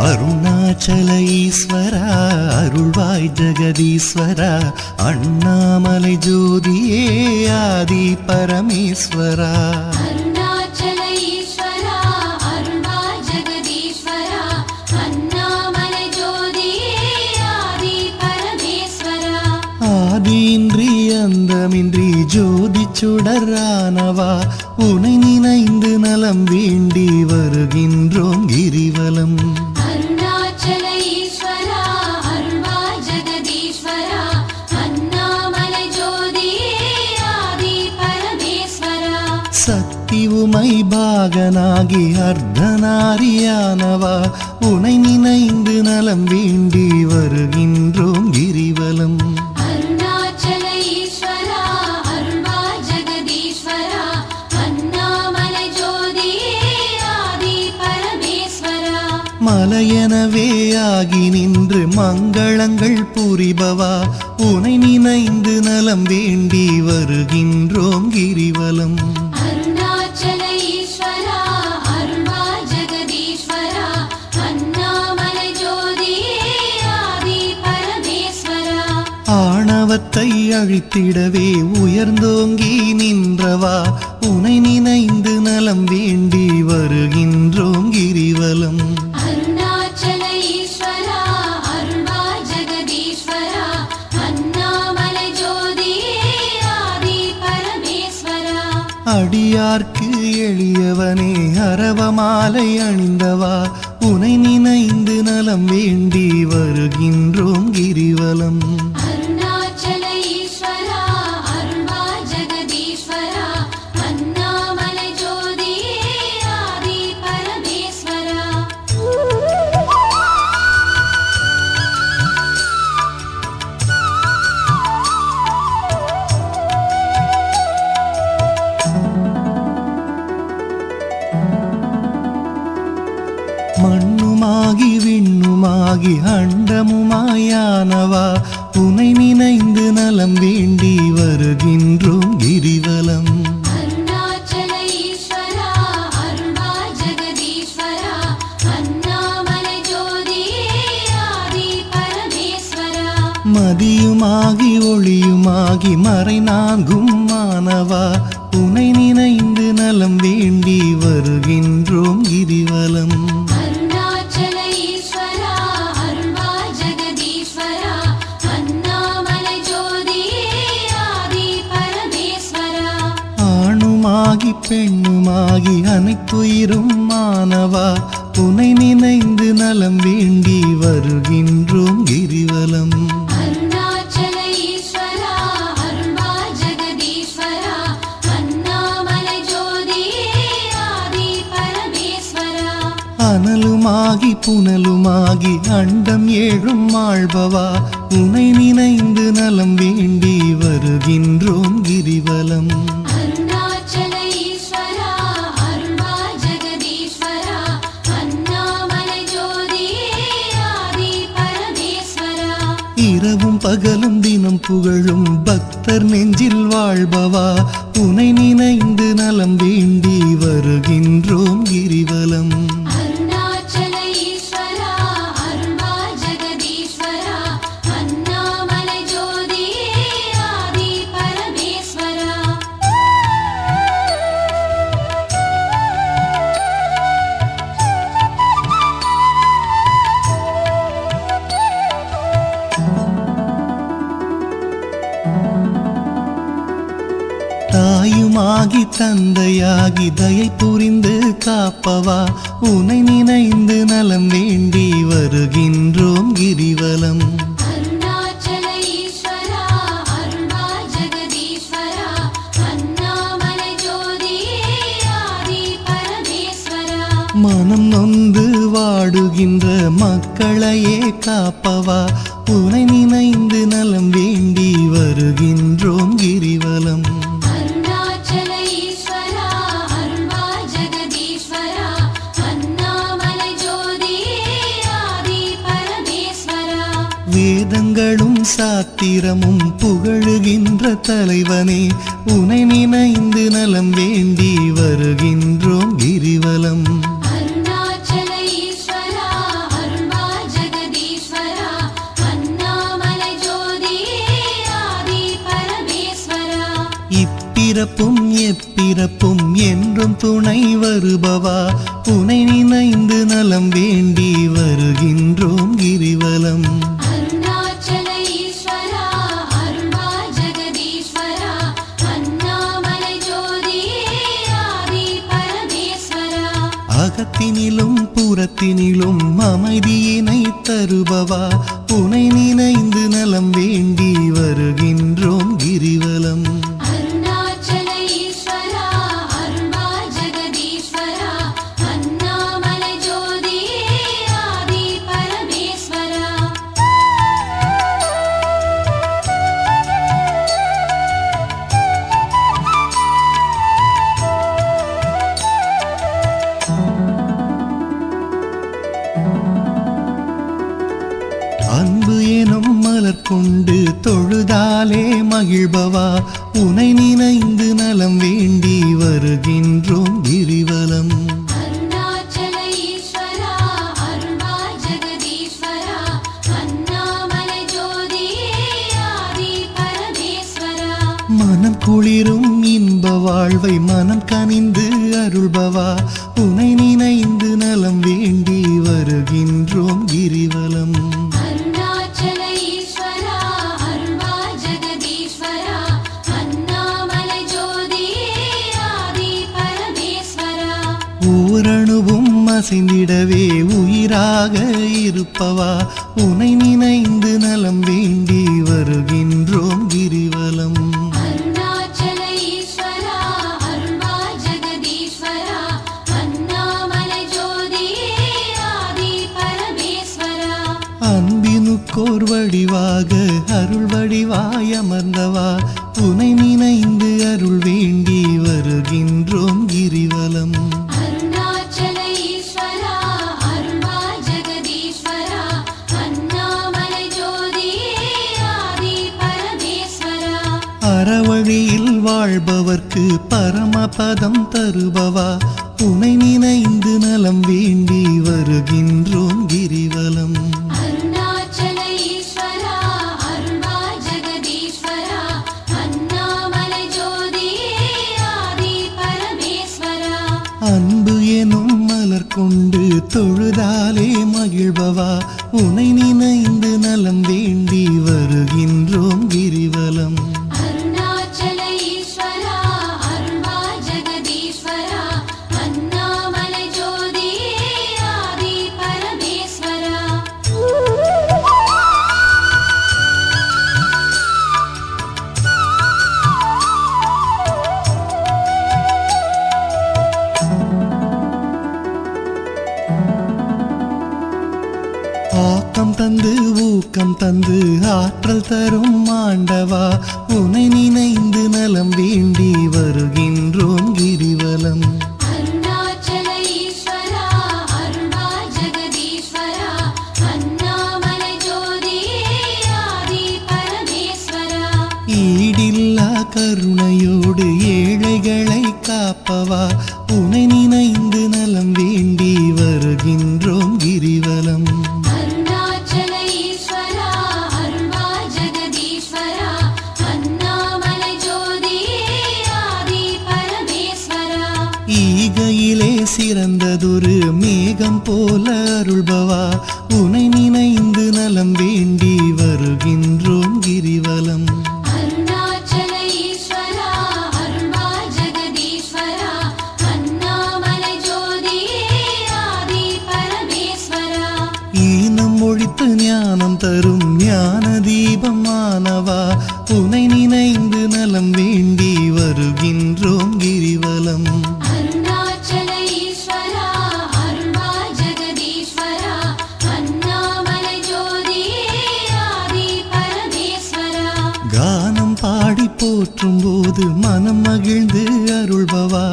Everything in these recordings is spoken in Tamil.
அருணாச்சல ஈஸ்வரா அருள்வாய் ஜெகதீஸ்வரா அண்ணாமலை ஜோதியே ஆதி பரமேஸ்வரா அருணாச்சல ஈஸ்வரா அருள்வாய் ஜெகதீஸ்வரா அண்ணாமலை ஜோதியே ஆதி பரமேஸ்வரா ஆதியின்றி அந்தமின்றி ஜோதி சுடரானவா உனை நினைந்து நலம் வேண்டி வருகின்றோம் கிரிவலம் அருணாச்சல ஈஸ்வரா அருள்வாய் ஜெகதீஸ்வரா அண்ணாமலை ஜோதியே ஆதி பரமேஸ்வரா சக்தி உமை பாகனாகி அர்த்தநாரியானவா உனை நினைந்து நலம் வேண்டி வருகின்றோம் கிரிவலம் அருணாச்சல ஈஸ்வரா அருள்வாய் ஜெகதீஸ்வரா அண்ணாமலை ஜோதியே ஆதி பரமேஸ்வரா மலையெனவே ஆகி நின்று மங்களங்கள் புரிபவா உனை நினைந்து நலம் வேண்டி வருகின்றோம் கிரிவலம் அருணாச்சல ஈஸ்வரா அருள்வாய் ஜெகதீஸ்வரா அண்ணாமலை ஜோதியே ஆதி பரமேஸ்வரா ஆணவத்தை அழித்திடவே உயர்ந்தோங்கி நின்றவா உனை நினைந்து நலம் வேண்டி வருகின்றோம் கிரிவலம் அருணாச்சல ஈஸ்வரா அருள்வாய் ஜெகதீஸ்வரா அண்ணாமலை ஜோதியே ஆதி பரமேஸ்வரா அடியார்க்கு எளியவனே அரவமாலை அணிந்தவா உனை நினைந்து நலம் வேண்டி வருகின்றோம் கிரிவலம் அருணாச்சல ஈஸ்வரா அருள்வாய் ஜெகதீஸ்வரா அண்ணாமலை ஜோதியே ஆதி பரமேஸ்வரா மண்ணுமாகி விண்ணுமாகி அண்டமுமாயானவா உனை நினைந்து நலம் வேண்டி வருகின்றோம் கிரிவலம் அருணாச்சல ஈஸ்வரா அருள்வாய் ஜெகதீஸ்வரா அண்ணாமலை ஜோதியே ஆதி பரமேஸ்வரா மதியுமாகி ஒளியுமாகி மறைநான்கும் மானவா உனை நினைந்து நலம் வேண்டி வருகின்றோம் கிரிவலம் அருணாச்சல ஈஸ்வரா அருள்வாய் ஜெகதீஸ்வரா அண்ணாமலை ஜோதியே ஆதி பரமேஸ்வரா ஆணுமாகி பெண்ணுமாகி அனைத்துயிரும் மானவா உனை நினைந்து நலம் வேண்டி வருகின்றோம் கிரிவலம் அருணாச்சல ஈஸ்வரா அருள்வாய் ஜெகதீஸ்வரா அண்ணாமலை ஜோதியே ஆதி பரமேஸ்வரா அனலுமாகி புனலுமாகி அண்டம் ஏழும் ஆள்பவா உனை நினைந்து நலம் வேண்டி வருகின்றோம் கிரிவலம் அருணாச்சல ஈஸ்வரா அருள்வாய் ஜெகதீஸ்வரா அண்ணாமலை ஜோதியே ஆதி பரமேஸ்வரா இரவும் பகலும் தினம் புகழும் பக்தர் நெஞ்சில் வாழ்பவா உனை நினைந்து நலம் வேண்டி வருகின்றோம் கிரிவலம் அருணாச்சல ஈஸ்வரா அருள்வாய் ஜெகதீஸ்வரா அண்ணாமலை ஜோதியே ஆதி பரமேஸ்வரா தாயுமாகி தந்தையாகி தயை புரிந்து காப்பவா உனை நினைந்து நலம் வேண்டி வருகின்றோம் கிரிவலம் அருணாச்சல ஈஸ்வரா அருள்வாய் ஜெகதீஸ்வரா அண்ணாமலை ஜோதியே ஆதி பரமேஸ்வரா மனம் நொந்து வாடுகின்ற மக்களையே காப்பவா உனை நினைந்து நலம் வேண்டி வருகின்றோம் கிரிவலம் அருணாச்சல ஈஸ்வரா அருள்வாய் ஜெகதீஸ்வரா அண்ணாமலை ஜோதியே ஆதி பரமேஸ்வரா வேதங்களும் சாத்திரமும் புகழுகின்ற தலைவனே உனை நினைந்து நலம் வேண்டி வருகின்றோம் கிரிவலம் அருணாச்சல ஈஸ்வரா அருள்வாய் இப்பிறப்பும் எப்பிறப்பும் என்றும் துணை வருபவா உனை நினைந்து நலம் வேண்டி வருகின்றோம் கிரிவலம். அருணாச்சல ஈஸ்வரா அருள்வா ஜெகதீஸ்வரா அண்ணாமலை ஜோதியே ஆதி பரமேஸ்வரா. அகத்தினிலும் புறத்தினிலும் அமைதியினை தருபவா உனை நினைந்து நலம் வேண்டி வருகின்றோம் கிரிவலம். அருணாச்சல ஈஸ்வரா அருள்வா ஜெகதீஸ்வரா அண்ணாமலை ஜோதியே ஆதி பரமேஸ்வரா. அன்பு எனும் மலர் கொண்டு தொழுதாலே மகிழ்பவா உனை நினைந்து நலம் வேண்டி வருகின்றோம் கிரிவலம். அருணாச்சல ஈஸ்வரா அருள்வா ஜெகதீஸ்வரா அண்ணாமலை ஜோதியே ஆதி பரமேஸ்வரா. மனம் குளிரும் இன்ப வாழ்வை மனம் கனிந்து அருள்பவா உனை நினைந்து நலம் வேண்டி வருகின்றோம் கிரிவலம். அருணாச்சல ஈஸ்வரா அருள்வா ஜெகதீஸ்வரா அண்ணாமலை ஜோதியே ஆதி பரமேஸ்வரா. ஓரணுவும் அசைந்திடவே உயிராக இருப்பவா உனை நினைந்து நலம் வேண்டி வருகின்றோம் கிரிவலம். அருணாச்சல ஈஸ்வரா அருள்வா ஜெகதீஸ்வரா அண்ணாமலை ஜோதியே ஆதி பரமேஸ்வரா. அன்பினுக்கோர் வடிவாக அருள் வடிவாய் அமர்ந்தவா உனை நினைந்து அருள் வேண்டி வருகின்றோம் கிரிவலம். அருணாச்சல ஈஸ்வரா அருள்வா ஜெகதீஸ்வரா அண்ணாமலை ஜோதியே ஆதி பரமேஸ்வரா. அறவழியில் வாழ்பவர்க்கு பரமபதம் தருபவா உனை நினைந்து நலம் வேண்டி வருகின்றோம் கிரிவலம். அருணாச்சல ஈஸ்வரா அருள்வா ஜெகதீஸ்வரா அண்ணாமலை ஜோதியே ஆதி பரமேஸ்வரா. அன்பு எனும் மலர் கொண்டு தொழுதாலே மகிழ்பவா உனை நினைந்து நலம் வேண்டி வருகின்றோம் கிரிவலம். அருணாச்சல ஈஸ்வரா அருள்வா ஜெகதீஸ்வரா அண்ணாமலை ஜோதியே ஆதி பரமேஸ்வரா. ஆக்கம் தந்து ஊக்கம் தந்து ஆற்றல் தரும் ஆண்டவா உனை நினைந்து நலம் வேண்டி வருகின்றோம் கிரிவலம். அருணாச்சல ஈஸ்வரா அருள்வா ஜெகதீஸ்வரா அண்ணாமலை ஜோதியே ஆதி பரமேஸ்வரா. ஈடில்லா கருணையோடு ஏழைகளை காப்பவா உனை நினைந்து நலம் வேண்டி வருகின்றோம் கிரிவலம். அருணாச்சல ஈஸ்வரா அருள்வா ஜெகதீஸ்வரா அண்ணாமலை ஜோதியே ஆதி பரமேஸ்வரா. ஈகையிலே சிறந்ததொரு மேகம் போல அருள்பவா உனை நினைந்து நலம் வேண்டி வருகின்றோம் கிரிவலம். அருணாச்சல ஈஸ்வரா அருள்வா ஜெகதீஸ்வரா அண்ணாமலை ஜோதியே ஆதி பரமேஸ்வரா. ஈனம் ஒழித்து ஞானம் தரும் ஞான தீபமானவா உனை நினைந்து நலம் வேண்டி வருகின்றோம் கிரிவலம். அருணாச்சல ஈஸ்வரா அருள்வா ஜெகதீஸ்வரா அண்ணாமலை ஜோதியே ஆதி பரமேஸ்வரா. கானம் பாடி போற்றும் போது மனம் மகிழ்ந்து அருள்பவா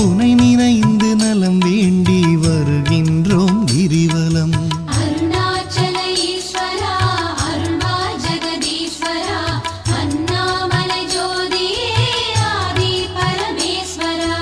உனை நினைந்து நலம் வேண்டி வருகின்றோம் கிரிவலம். அருணாச்சல ஈஸ்வரா அருள்வா ஜெகதீஸ்வரா அண்ணாமலை ஜோதியே ஆதி பரமேஸ்வரா.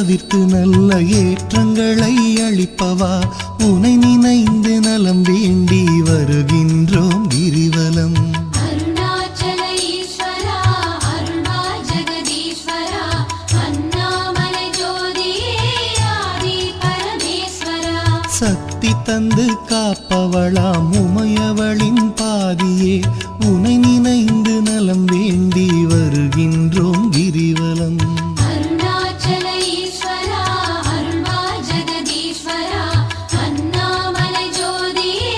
தவிர்த்து நல்ல ஏற்றங்களை அளிப்பவா உனை நினைந்து நலம் வேண்டி வருகின்றோம் கிரிவலம். அருணாச்சல ஈஸ்வரா அருள்வா ஜெகதீஸ்வரா அண்ணாமலை ஜோதியே ஆதி பரமேஸ்வரா. சக்தி தந்து காப்பவளாம் உமையவளின் பாதியே உனை நினைந்து நலம் வேண்டி வருகின்றோம் கிரிவலம். அருணாச்சல ஈஸ்வரா அருள்வா ஜெகதீஸ்வரா அண்ணாமலை ஜோதியே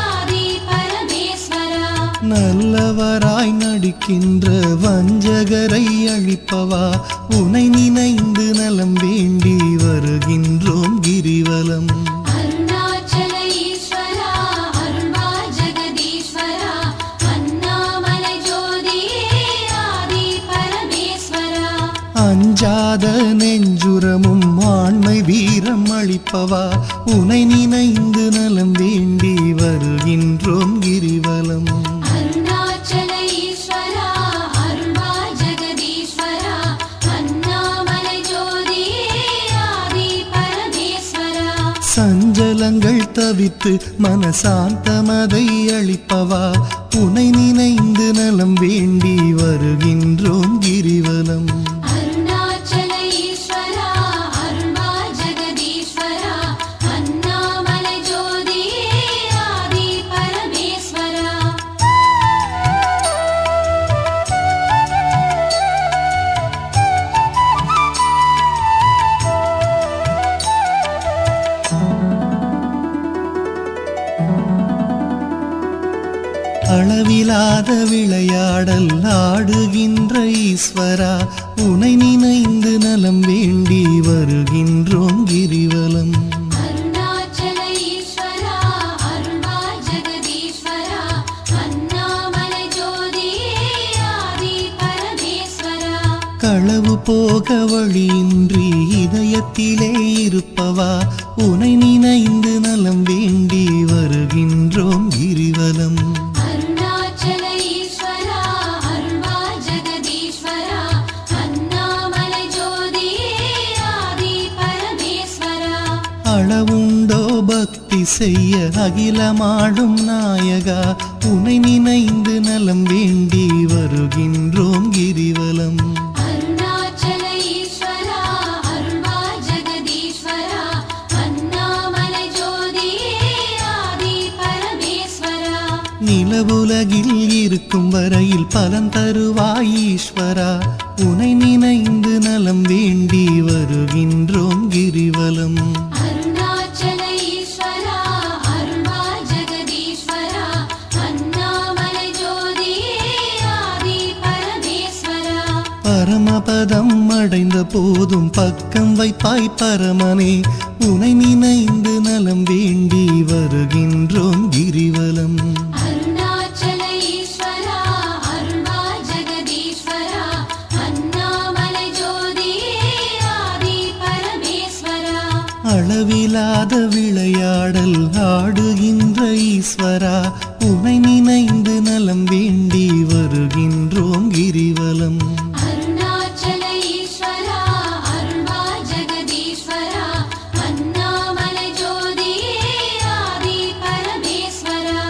ஆதி பரமேஸ்வரா. நல்லவராய் நடிக்கின்ற வஞ்சகரை அழிப்பவா உனை நினைந்து நலம் வேண்டி வருகின்றோம் கிரிவலம். அருணாச்சல ஈஸ்வரா அருள்வா ஜெகதீஸ்வரா அண்ணாமலை ஜோதியே ஆதி பரமேஸ்வரா. அஞ்சாத நெஞ்சுரமும் ஆண்மை வீரம் அளிப்பவா உனை நினைந்து நலம் வேண்டி வருகின்றோம் கிரிவலம். அருணாச்சல ஈஸ்வரா அருள்வா ஜெகதீஸ்வரா அண்ணாமலை ஜோதியே ஆதி பரமேஸ்வரா. சஞ்சலங்கள் தவித்து மனசாந்தமதை அளிப்பவா உனை நினைந்து நலம் வேண்டி வருகின்றோம் கிரிவலம். அருணாச்சல ஈஸ்வரா அருள்வா ஜெகதீஸ்வரா அண்ணாமலை ஜோதியே ஆதி பரமேஸ்வரா. அளவிலாத விளையாடல் ஆடுகின்ற ஈஸ்வரா உனை நினைந்து நலம் வேண்டி வருகின்றோம் கிரிவலம். அருணாச்சல ஈஸ்வரா அருள்வா ஜெகதீஸ்வரா அண்ணாமலை ஜோதியே ஆதி பரமேஸ்வரா. களவு போக வழியின்றி இதயத்திலே இருப்பவா உனை நினைந்து நலம் வேண்டி வருகின்றோம் கிரிவலம். அருணாச்சல ஈஸ்வரா அருள்வா ஜெகதீஸ்வரா அண்ணாமலை ஜோதியே ஆதி பரமேஸ்வரா. அளவுண்டோ பக்தி செய்ய அகிலமாடும் நாயகா உனை நினைந்து நலம் வேண்டி வருகின்றோம் கிரிவலம். அருணாச்சல ஈஸ்வரா அருள்வா ஜெகதீஸ்வரா அண்ணாமலை ஜோதியே ஆதி பரமேஸ்வரா. நிலவுலகில் இருக்கும் வரையில் பலன் தருவாய் ஈஸ்வரா உனை நினைந்து நலம் வேண்டி வருகின்றோம் கிரிவலம். அருணாச்சல ஈஸ்வரா அருள்வா ஜெகதீஸ்வரா அண்ணாமலை ஜோதியே ஆதி பரமேஸ்வரா. பரமபதம் அடைந்த போதும் பக்கம் வைப்பாய் பரமனே உனை நினைந்து நலம் வேண்டி வருகின்றோம் கிரிவலம். அருணாச்சல ஈஸ்வரா அருள்வா ஜெகதீஸ்வரா அண்ணாமலை ஜோதியே ஆதி பரமேஸ்வரா. அளவிலாத விளையாடல் ஆடுகின்ற ஈஸ்வரா உனை நினைந்து நலம் வேண்டி வருகின்றோம் கிரிவலம். அருணாச்சல ஈஸ்வரா அருள்வா ஜெகதீஸ்வரா அண்ணாமலை ஜோதியே ஆதி பரமேஸ்வரா.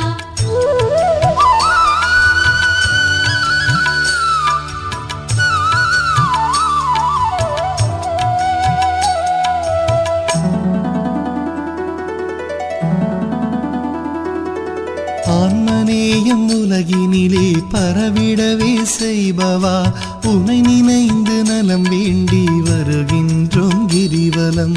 ஆன்மநேயம் உலகினிலே பரவிடவே செய்பவா உனை நினைந்து நலம் வேண்டி வருகின்றோம் கிரிவலம்.